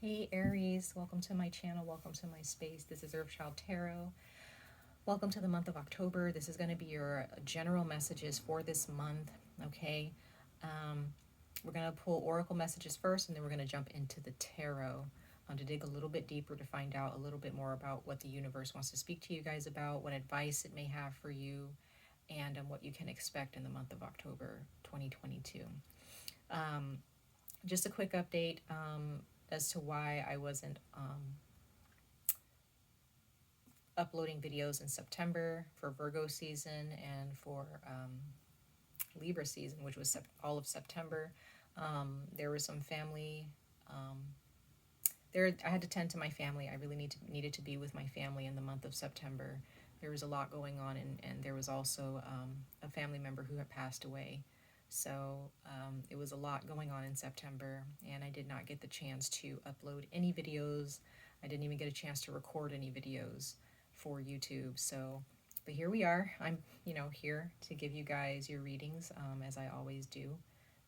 Hey Aries, welcome to my channel, welcome to my space. This is 𝑍ᵉ Tarot. Welcome to the month of October. This is going to be your general messages for this month, okay? We're going to pull oracle messages first, and then we're going to jump into the tarot to dig a little bit deeper to find out a little bit more about what the universe wants to speak to you guys about, what advice it may have for you, and what you can expect in the month of October 2022. Just a quick update as to why I wasn't uploading videos in September for Virgo season and for Libra season, which was all of September. There was some family. I had to tend to my family. I really needed to be with my family in the month of September. There was a lot going on, and there was also a family member who had passed away. So it was a lot going on in September, and I did not get the chance to upload any videos. I didn't even get a chance to record any videos for YouTube. So, but here we are. I'm, here to give you guys your readings, as I always do,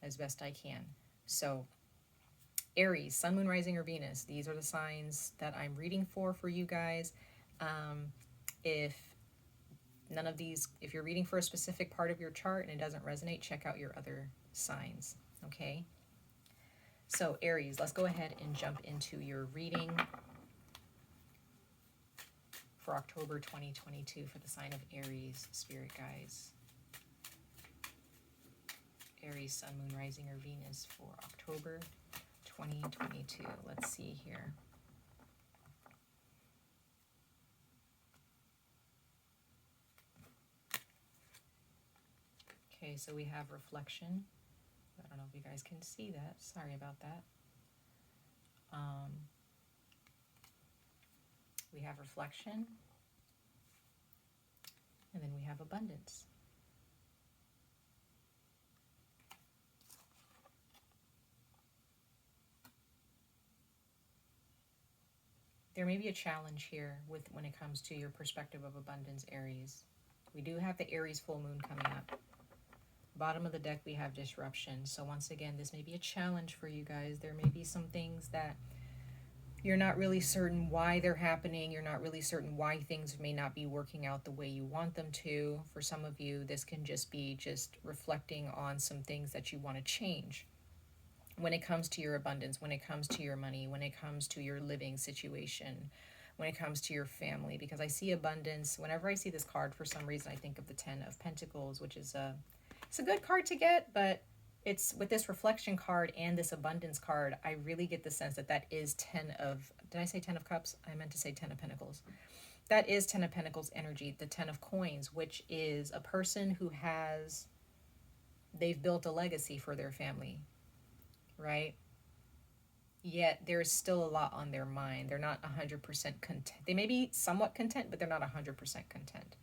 as best I can. So, Aries, Sun, Moon, Rising, or Venus. These are the signs that I'm reading for you guys. If none of these, if you're reading for a specific part of your chart and it doesn't resonate, check out your other signs, okay? So Aries, let's go ahead and jump into your reading for October 2022 for the sign of Aries, spirit guides. Aries, Sun, Moon, Rising, or Venus for October 2022. Let's see here. Okay, so we have reflection. I don't know if you guys can see that. Sorry about that. We have reflection. And then we have abundance. There may be a challenge here when it comes to your perspective of abundance, Aries. We do have the Aries full moon coming up. Bottom of the deck, we have disruption. So once again, this may be a challenge for you guys. There may be some things that you're not really certain why they're happening. You're not really certain why things may not be working out the way you want them to. For some of you, this can just be reflecting on some things that you want to change. When it comes to your abundance, when it comes to your money, when it comes to your living situation, when it comes to your family, because I see abundance. Whenever I see this card, for some reason, I think of the 10 of Pentacles, which is it's a good card to get, but it's with this reflection card and this abundance card, I really get the sense that is 10 of, did I say 10 of Cups? I meant to say 10 of Pentacles. That is 10 of Pentacles energy, the 10 of Coins, which is a person who they've built a legacy for their family, right? Yet there's still a lot on their mind. They're not 100% content. They may be somewhat content, but they're not 100% content.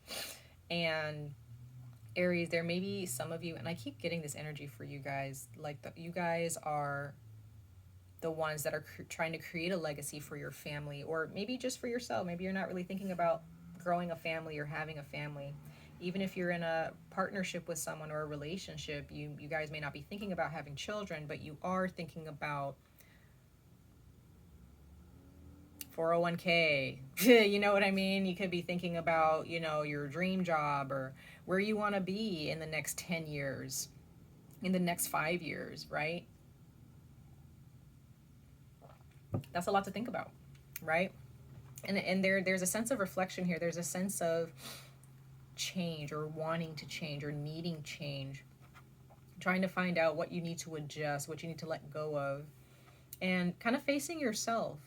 And Aries, there may be some of you, and I keep getting this energy for you guys, like you guys are the ones that are trying to create a legacy for your family, or maybe just for yourself. Maybe you're not really thinking about growing a family or having a family. Even if you're in a partnership with someone or a relationship, you guys may not be thinking about having children, but you are thinking about 401k, you know what I mean? You could be thinking about, your dream job or where you want to be in the next 10 years, in the next 5 years, right? That's a lot to think about, right? And there's a sense of reflection here. There's a sense of change or wanting to change or needing change, trying to find out what you need to adjust, what you need to let go of, and kind of facing yourself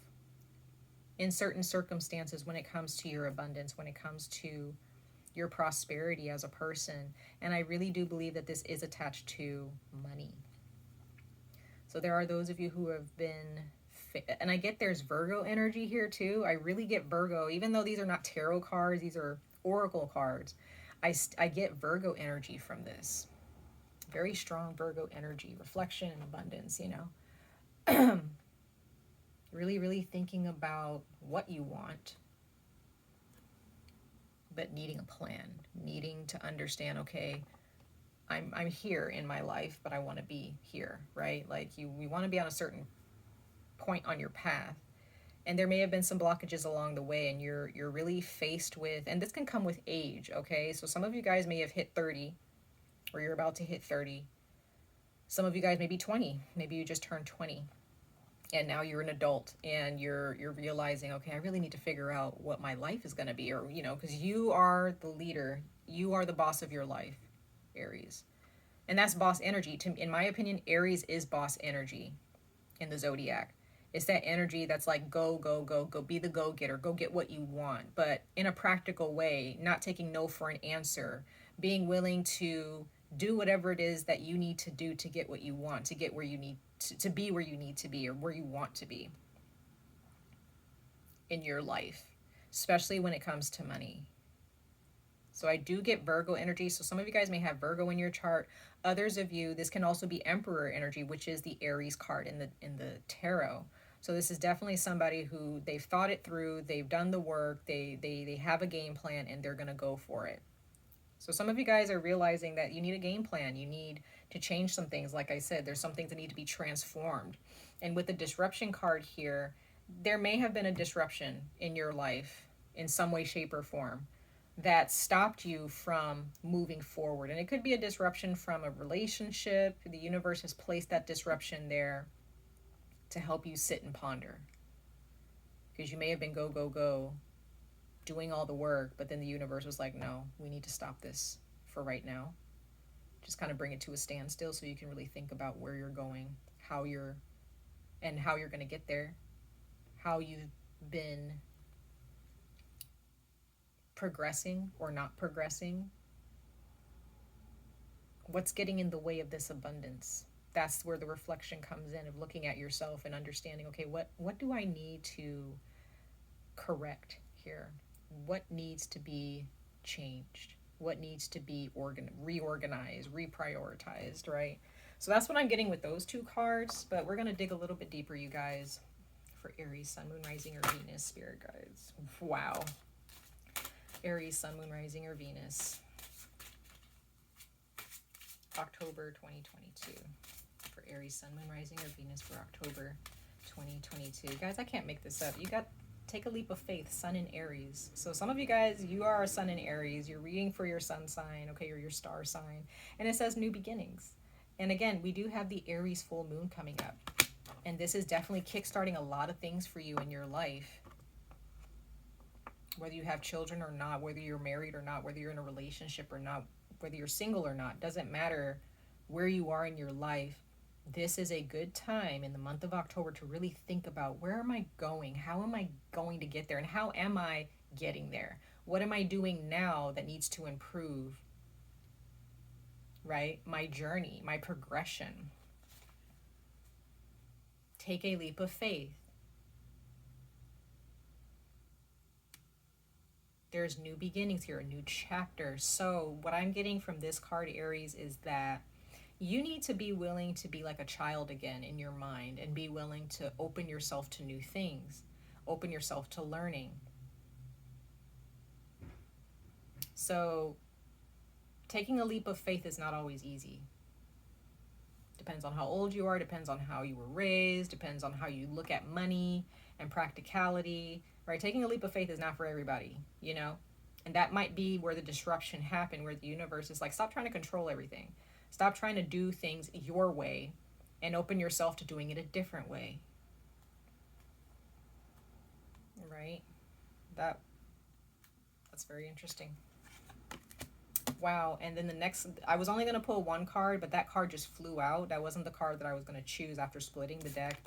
in certain circumstances when it comes to your abundance, when it comes to your prosperity as a person. And I really do believe that this is attached to money. So there are those of you who have been, and I get there's Virgo energy here too. I really get Virgo, even though these are not tarot cards, these are oracle cards. I get Virgo energy from this. Very strong Virgo energy, reflection and abundance, Really, really thinking about what you want, but needing a plan, needing to understand, okay, I'm here in my life, but I want to be here, right? Like we want to be on a certain point on your path. And there may have been some blockages along the way, and you're really faced with, and this can come with age, okay? So some of you guys may have hit 30, or you're about to hit 30. Some of you guys may be 20. Maybe you just turned 20. And now you're an adult, and you're realizing, okay, I really need to figure out what my life is going to be, or, you know, because you are the leader. You are the boss of your life, Aries. And that's boss energy. In my opinion, Aries is boss energy in the zodiac. It's that energy that's like, go, go, go, go, be the go-getter, go get what you want, but in a practical way, not taking no for an answer, being willing to do whatever it is that you need to do to get what you want, to get where you need to be, where you need to be, or where you want to be in your life, especially when it comes to money. So I do get Virgo energy. So some of you guys may have Virgo in your chart. Others of you, this can also be Emperor energy, which is the Aries card in the tarot. So this is definitely somebody who they've thought it through, they've done the work, they have a game plan, and they're going to go for it. So some of you guys are realizing that you need a game plan. You need to change some things. Like I said, there's some things that need to be transformed. And with the disruption card here, there may have been a disruption in your life in some way, shape, or form that stopped you from moving forward. And it could be a disruption from a relationship. The universe has placed that disruption there to help you sit and ponder. Because you may have been go, go, go, doing all the work, but then the universe was like, no, we need to stop this for right now. Just kind of bring it to a standstill so you can really think about where you're going, how you're going to get there, how you've been progressing or not progressing. What's getting in the way of this abundance? That's where the reflection comes in, of looking at yourself and understanding, okay, what do I need to correct here? What needs to be changed? What needs to be reorganized, reprioritized, right? So that's what I'm getting with those two cards, but we're going to dig a little bit deeper, you guys, for Aries, Sun, Moon, Rising, or Venus, Spirit Guides. Wow. Aries, Sun, Moon, Rising, or Venus. October 2022. For Aries, Sun, Moon, Rising, or Venus for October 2022. Guys, I can't make this up. You got take a leap of faith, Sun in Aries. So some of you guys, you are a Sun in Aries. You're reading for your sun sign, okay, or your star sign. And it says new beginnings. And again, we do have the Aries full moon coming up. And this is definitely kickstarting a lot of things for you in your life. Whether you have children or not, whether you're married or not, whether you're in a relationship or not, whether you're single or not, doesn't matter where you are in your life. This is a good time in the month of October to really think about, where am I going? How am I going to get there? And how am I getting there? What am I doing now that needs to improve? Right? My journey, my progression. Take a leap of faith. There's new beginnings here, a new chapter. So what I'm getting from this card, Aries, is that you need to be willing to be like a child again in your mind, and be willing to open yourself to new things, open yourself to learning. So taking a leap of faith is not always easy. Depends on how old you are, depends on how you were raised, depends on how you look at money and practicality, right? Taking a leap of faith is not for everybody, you know? And that might be where the disruption happened, where the universe is like, stop trying to control everything. Stop trying to do things your way and open yourself to doing it a different way. Right? That's very interesting. Wow. And then the next, I was only going to pull one card, but that card just flew out. That wasn't the card that I was going to choose after splitting the deck.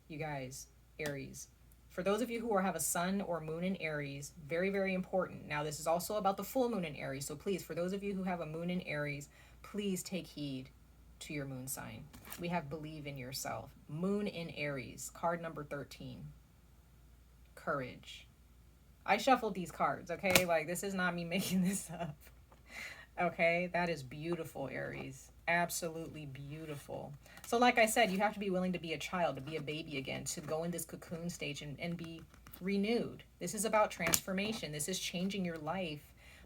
You guys, Aries. For those of you who have a sun or moon in Aries, very, very important. Now, this is also about the full moon in Aries. So please, for those of you who have a moon in Aries, please take heed to your moon sign. We have believe in yourself. Moon in Aries, card number 13. Courage. I shuffled these cards, okay? Like, this is not me making this up. Okay, that is beautiful, Aries. Absolutely beautiful. So like I said, you have to be willing to be a child, to be a baby again, to go in this cocoon stage and be renewed. This is about transformation. This is changing your life,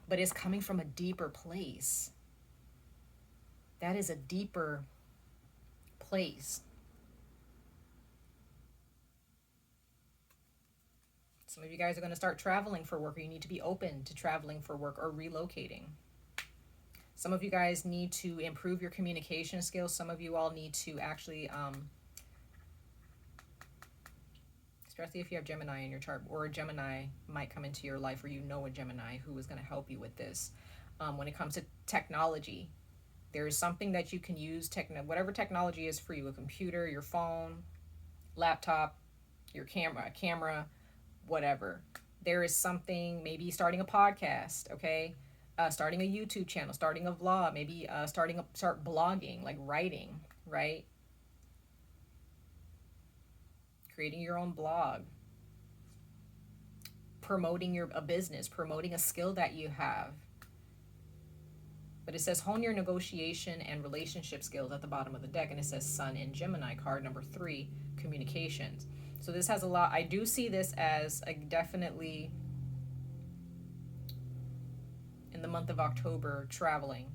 but it's coming from a deeper place. That is a deeper place. Some of you guys are going to start traveling for work, or you need to be open to traveling for work or relocating. Some of you guys need to improve your communication skills. Some of you all need to actually, especially if you have Gemini in your chart, or a Gemini might come into your life, or you know a Gemini who is going to help you with this. When it comes to technology, there is something that you can use, whatever technology is for you, a computer, your phone, laptop, your camera, whatever. There is something, maybe starting a podcast, okay? Starting a YouTube channel, starting a vlog, maybe start blogging, like writing, right? Creating your own blog, promoting a business, promoting a skill that you have. But it says hone your negotiation and relationship skills at the bottom of the deck, and it says Sun in Gemini, card number 3, communications. So this has a lot. I do see this as definitely in the month of October, traveling.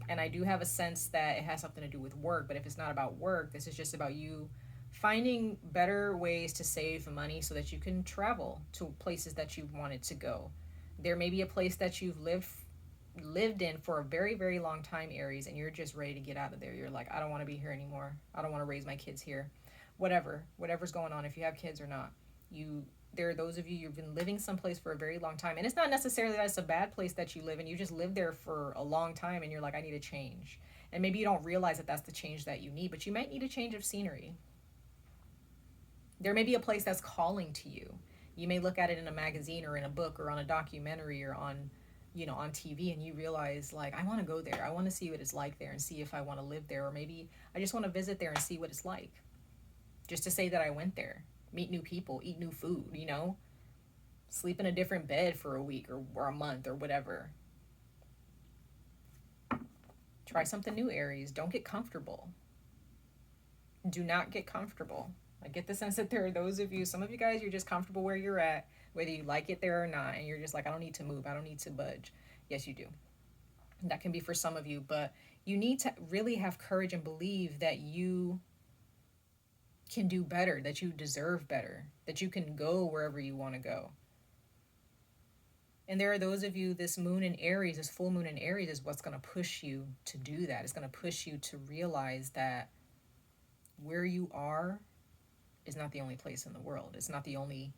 And I do have a sense that it has something to do with work, but if it's not about work, this is just about you finding better ways to save money so that you can travel to places that you've wanted to go. There may be a place that you've lived in for a very, very long time, Aries, and you're just ready to get out of there. You're like, I don't want to be here anymore. I don't want to raise my kids here. Whatever's going on, if you have kids or not. There are those of you, you've been living someplace for a very long time, and it's not necessarily that it's a bad place that you live in. You just live there for a long time, and you're like, I need a change. And maybe you don't realize that that's the change that you need, but you might need a change of scenery. There may be a place that's calling to you. You may look at it in a magazine or in a book or on a documentary or on TV, and you realize, like, I want to go there. I want to see what it's like there and see if I want to live there, or maybe I just want to visit there and see what it's like. Just to say that I went there, meet new people, eat new food, sleep in a different bed for a week or a month or whatever. Try something new, Aries. Don't get comfortable. Do not get comfortable. I get the sense that there are those of you, some of you guys, you're just comfortable where you're at, whether you like it there or not, and you're just like, I don't need to move, I don't need to budge. Yes, you do. That can be for some of you, but you need to really have courage and believe that you can do better, that you deserve better, that you can go wherever you want to go. And there are those of you, this moon in Aries, this full moon in Aries is what's going to push you to do that. It's going to push you to realize that where you are is not the only place in the world. It's not the only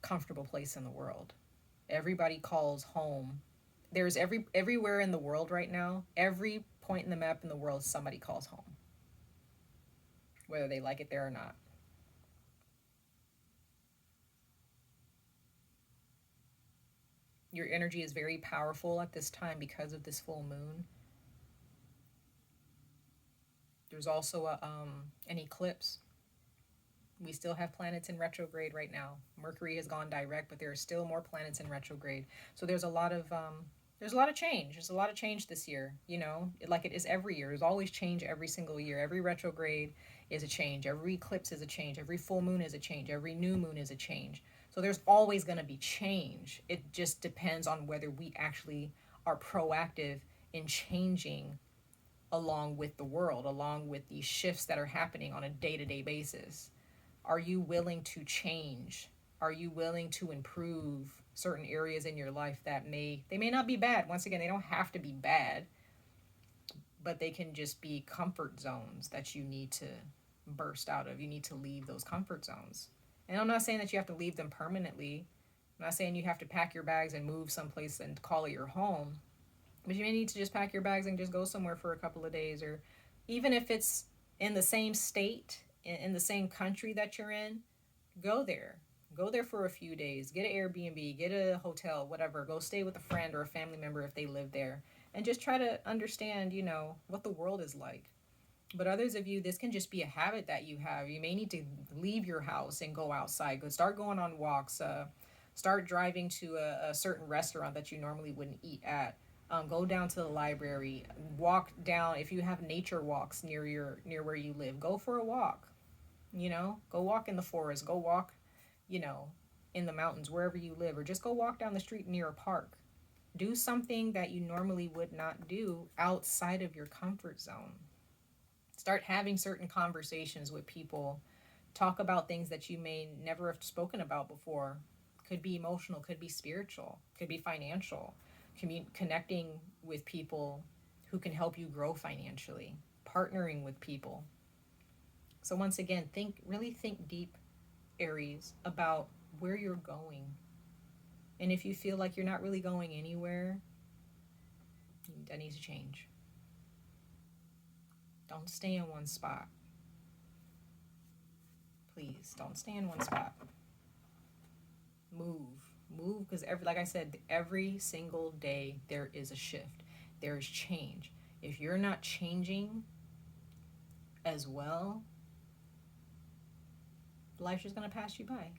comfortable place in the world. Everybody calls home. There's everywhere in the world right now, every point in the map in the world, somebody calls home, whether they like it there or not. Your energy is very powerful at this time because of this full moon. There's also an eclipse. We still have planets in retrograde right now. Mercury has gone direct, but there are still more planets in retrograde. So there's a lot of change. There's a lot of change this year, like it is every year. There's always change every single year. Every retrograde is a change. Every eclipse is a change. Every full moon is a change. Every new moon is a change. So there's always going to be change. It just depends on whether we actually are proactive in changing along with the world, along with these shifts that are happening on a day-to-day basis. Are you willing to change? Are you willing to improve certain areas in your life that may not be bad? Once again, they don't have to be bad, but they can just be comfort zones that you need to burst out of. You need to leave those comfort zones. And I'm not saying that you have to leave them permanently. I'm not saying you have to pack your bags and move someplace and call it your home. But you may need to just pack your bags and just go somewhere for a couple of days, or even if it's in the same state, in the same country that you're in, go there. Go there for a few days. Get an Airbnb, get a hotel, whatever. Go stay with a friend or a family member if they live there. And just try to understand, what the world is like. But others of you, this can just be a habit that you have. You may need to leave your house and go outside. Start going on walks. Start driving to a certain restaurant that you normally wouldn't eat at. Go down to the library. Walk down. If you have nature walks near where you live, go for a walk. Go walk in the forest. Go walk, in the mountains, wherever you live, or just go walk down the street near a park. Do something that you normally would not do outside of your comfort zone. Start having certain conversations with people Talk about things that you may never have spoken about before. Could be emotional, could be spiritual, could be financial. Connecting with people who can help you grow financially, partnering with people. So once again, really think deep, Aries, about where you're going. And if you feel like you're not really going anywhere, that needs to change. Don't stay in one spot. Please, don't stay in one spot. Move. Move, because like I said, every single day there is a shift. There is change. If you're not changing as well, life's just going to pass you by.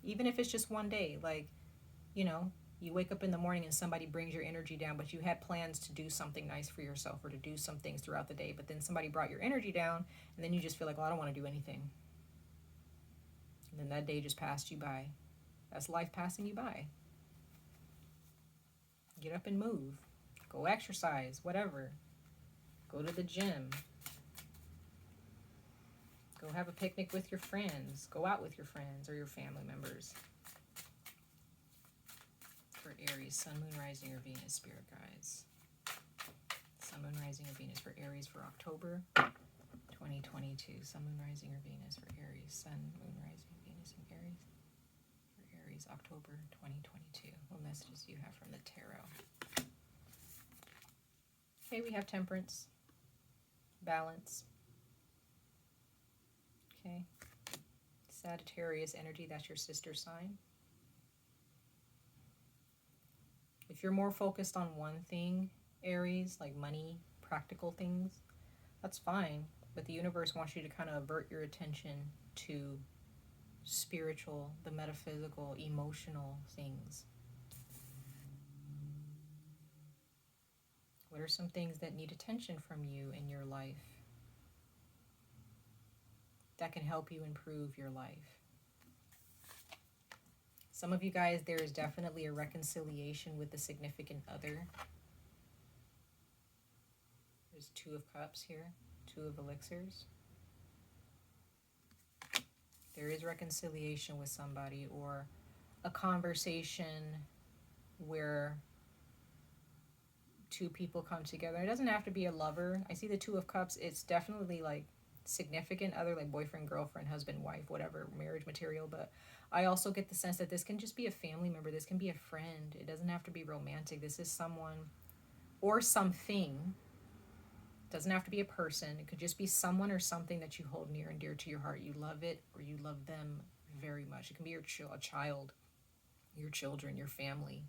Even if it's just one day. Like, you know, you wake up in the morning and somebody brings your energy down, but you had plans to do something nice for yourself or to do some things throughout the day, but then somebody brought your energy down, and then you just feel like, well, I don't want to do anything. And then that day just passed you by. That's life passing you by. Get up and move. Go exercise, whatever. Go to the gym. Go have a picnic with your friends. Go out with your friends or your family members. For Aries, Sun, Moon, Rising, or Venus, Spirit Guides. Sun, Moon, Rising, or Venus for Aries for October 2022. Sun, Moon, Rising, or Venus for Aries. Sun, Moon, Rising, Venus, and Aries for Aries, October 2022. What messages do you have from the tarot? Okay, we have Temperance, Balance. Okay. Sagittarius energy, that's your sister sign. If you're more focused on one thing, Aries, like money, practical things, that's fine. But the universe wants you to kind of avert your attention to spiritual, the metaphysical, emotional things. What are some things that need attention from you in your life that can help you improve your life? Some of you guys, there is definitely a reconciliation with the significant other. There's 2 of Cups here, 2 of Elixirs. There is reconciliation with somebody, or a conversation where 2 people come together. It doesn't have to be a lover. I see the 2 of Cups. It's definitely like significant other, like boyfriend, girlfriend, husband, wife, whatever, marriage material. But I also get the sense that this can just be a family member. This can be a friend. It doesn't have to be romantic. This is someone or something. It doesn't have to be a person. It could just be someone or something that you hold near and dear to your heart. You love it or you love them very much. It can be a child, your children, your family,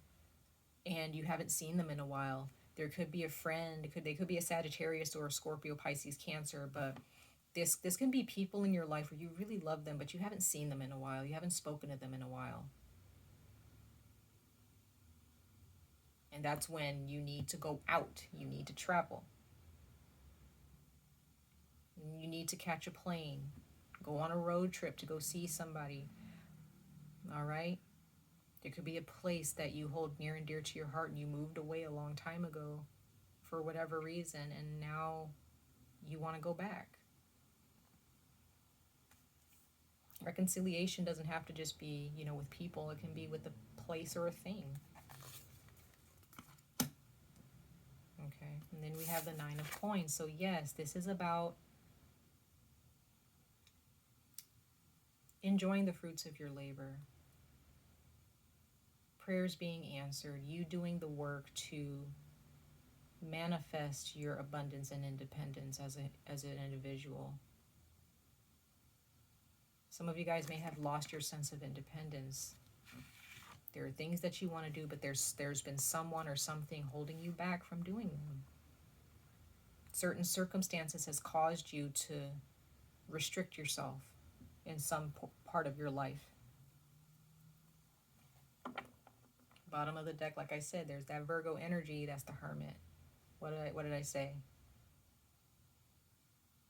and you haven't seen them in a while. There could be a friend. They could be a Sagittarius or a Scorpio, Pisces, Cancer, but this can be people in your life where you really love them, but you haven't seen them in a while. You haven't spoken to them in a while. And that's when you need to go out. You need to travel. You need to catch a plane. Go on a road trip to go see somebody. All right? There could be a place that you hold near and dear to your heart and you moved away a long time ago for whatever reason, and now you want to go back. Reconciliation doesn't have to just be, with people. It can be with a place or a thing. Okay, and then we have the 9 of Coins. So yes, this is about enjoying the fruits of your labor. Prayers being answered. You doing the work to manifest your abundance and independence as an individual. Some of you guys may have lost your sense of independence. There are things that you want to do, but there's been someone or something holding you back from doing them. Certain circumstances has caused you to restrict yourself in some part of your life. Bottom of the deck, like I said, there's that Virgo energy. That's the Hermit. What did I say?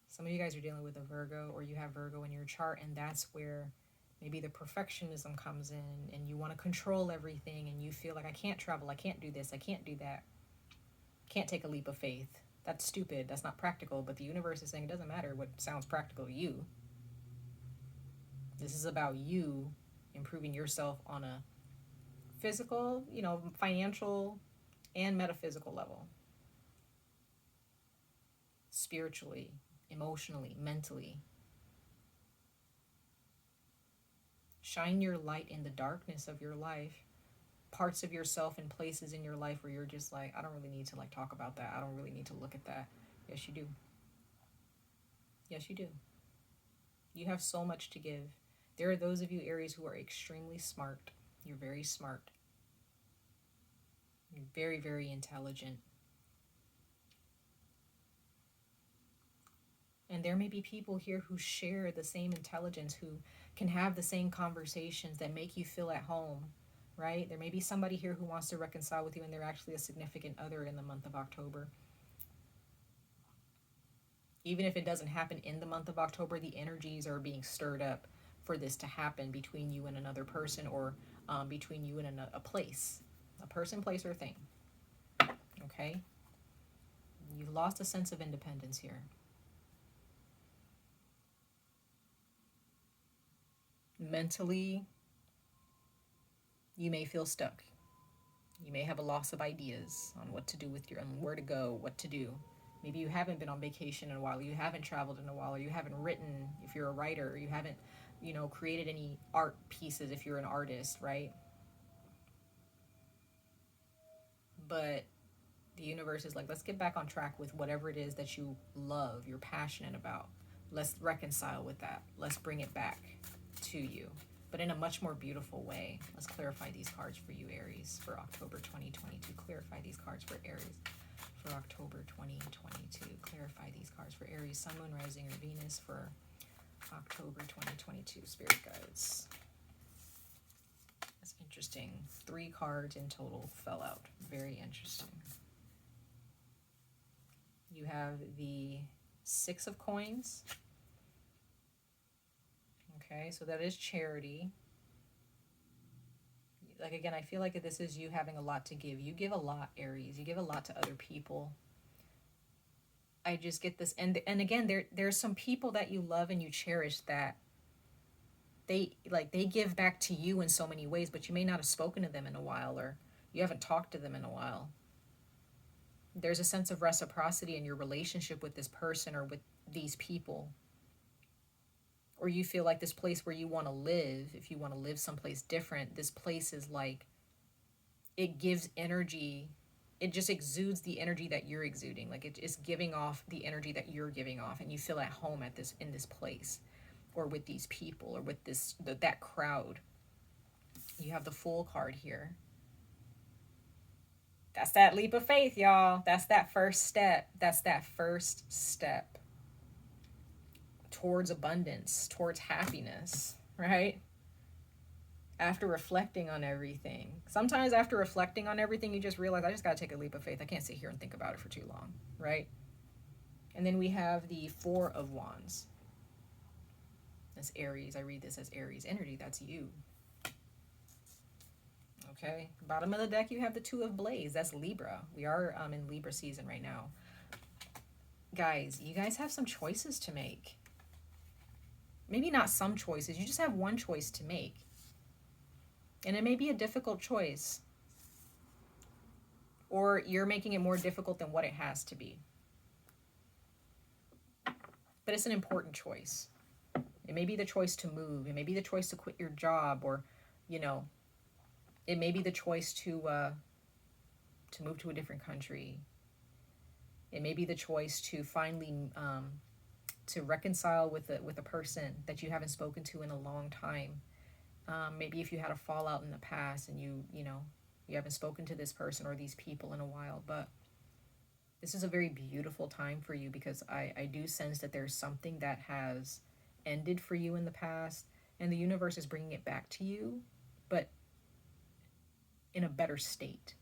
Some of you guys are dealing with a Virgo, or you have Virgo in your chart, and that's where maybe the perfectionism comes in, and you want to control everything, and you feel like, I can't travel, I can't do this, I can't do that. Can't take a leap of faith. That's stupid. That's not practical. But the universe is saying it doesn't matter what sounds practical to you. This is about you improving yourself on a physical, financial and metaphysical level, spiritually, emotionally, mentally. Shine your light in the darkness of your life, parts of yourself and places in your life where you're just like, I don't really need to talk about that. I don't really need to look at that. Yes, you do. Yes, you do. You have so much to give. There are those of you, Aries, who are extremely smart. You're very smart. You're very, very intelligent. And there may be people here who share the same intelligence, who can have the same conversations that make you feel at home, right? There may be somebody here who wants to reconcile with you and they're actually a significant other in the month of October. Even if it doesn't happen in the month of October, the energies are being stirred up for this to happen between you and another person, or between you and a place, a person, place, or thing. Okay? You've lost a sense of independence here. Mentally, you may feel stuck. You may have a loss of ideas on what to do with on where to go, what to do. Maybe you haven't been on vacation in a while, you haven't traveled in a while, or you haven't written if you're a writer, or you haven't, created any art pieces if you're an artist, right? But the universe is like, let's get back on track with whatever it is that you love, you're passionate about. Let's reconcile with that. Let's bring it back to you, but in a much more beautiful way. Let's clarify these cards for you, Aries, for October 2022. Clarify these cards for Aries for October 2022. Clarify these cards for Aries, Sun, Moon, Rising, or Venus for October 2022. Spirit guides. That's interesting. 3 cards in total fell out. Very interesting. You have the 6 of coins. Okay, so that is charity. Like, again, I feel like this is you having a lot to give. You give a lot, Aries. You give a lot to other people. I just get this. And again, there's some people that you love and you cherish that they give back to you in so many ways, but you may not have spoken to them in a while, or you haven't talked to them in a while. There's a sense of reciprocity in your relationship with this person or with these people. Or you feel like this place where you want to live, if you want to live someplace different, this place is like, it gives energy. It just exudes the energy that you're exuding. Like, it is giving off the energy that you're giving off, and you feel at home in this place, or with these people, or with that crowd. You have the Fool card here. That's that leap of faith, y'all. That's that first step. That's that first step towards abundance, towards happiness, right? After reflecting on everything. Sometimes after reflecting on everything, you just realize, I just got to take a leap of faith. I can't sit here and think about it for too long, right? And then we have the 4 of Wands. That's Aries. I read this as Aries energy. That's you. Okay. Bottom of the deck, you have the 2 of Blades. That's Libra. We are in Libra season right now. Guys, you guys have some choices to make. Maybe not some choices. You just have one choice to make. And it may be a difficult choice. Or you're making it more difficult than what it has to be. But it's an important choice. It may be the choice to move. It may be the choice to quit your job, or, it may be the choice to move to a different country. It may be the choice to finally to reconcile with a person that you haven't spoken to in a long time. Maybe if you had a fallout in the past and you haven't spoken to this person or these people in a while, but this is a very beautiful time for you, because I do sense that there's something that has ended for you in the past, and the universe is bringing it back to you, but in a better state.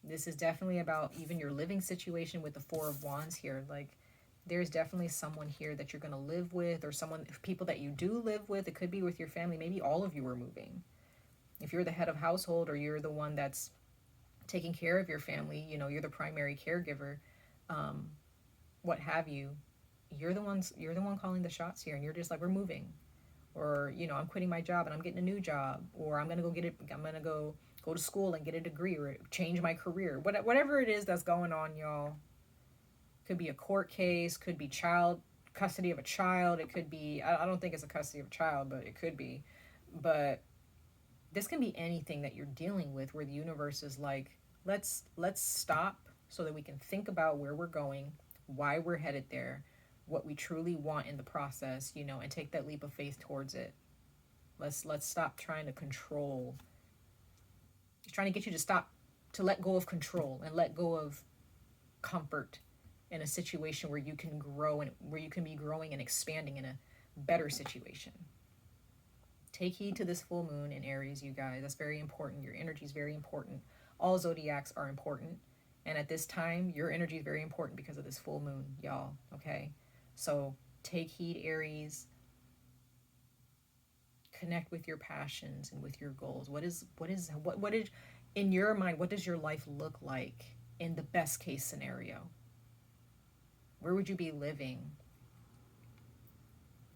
This is definitely about even your living situation with the 4 of Wands here. Like, there's definitely someone here that you're going to live with, or people that you do live with. It could be with your family. Maybe all of you are moving. If you're the head of household, or you're the one that's taking care of your family, you're the primary caregiver, what have you, you're the one calling the shots here, and you're just like, we're moving, or I'm quitting my job and I'm getting a new job, or I'm gonna go to school and get a degree or change my career. Whatever it is that's going on, y'all. Could be a court case, could be custody of a child, it could be, I don't think it's a custody of a child, but it could be. But this can be anything that you're dealing with where the universe is like, let's stop so that we can think about where we're going, why we're headed there, what we truly want in the process, and take that leap of faith towards it. Let's stop trying to control. It's trying to get you to let go of control and let go of comfort in a situation where you can grow and where you can be growing and expanding in a better situation. Take heed to this full moon in Aries, you guys. That's very important. Your energy is very important. All zodiacs are important. And at this time, your energy is very important because of this full moon, y'all. Okay? So take heed, Aries. Connect with your passions and with your goals. What is in your mind, what does your life look like in the best case scenario? Where would you be living?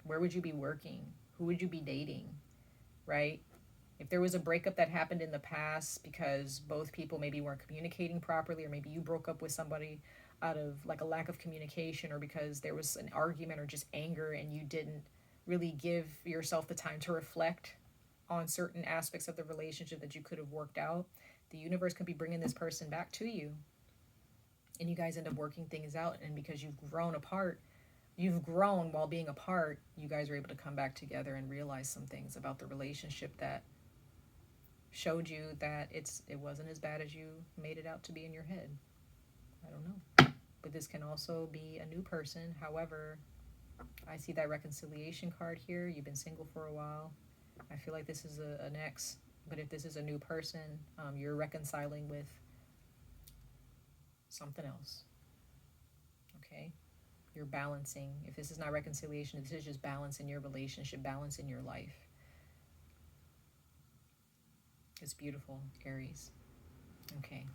Where would you be working? Who would you be dating? Right? If there was a breakup that happened in the past because both people maybe weren't communicating properly, or maybe you broke up with somebody out of like a lack of communication, or because there was an argument or just anger and you didn't really give yourself the time to reflect on certain aspects of the relationship that you could have worked out, the universe could be bringing this person back to you. And you guys end up working things out. And because you've grown while being apart, you guys are able to come back together and realize some things about the relationship that showed you that it wasn't as bad as you made it out to be in your head. I don't know. But this can also be a new person. However, I see that reconciliation card here. You've been single for a while. I feel like this is an ex. But if this is a new person, you're reconciling with something else. Okay? You're balancing. If this is not reconciliation, this is just balance in your relationship, balance in your life. It's beautiful, Aries. Okay.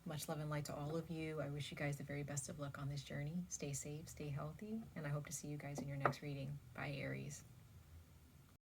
Much love and light to all of you. I wish you guys the very best of luck on this journey. Stay safe, stay healthy, and I hope to see you guys in your next reading. Bye, Aries.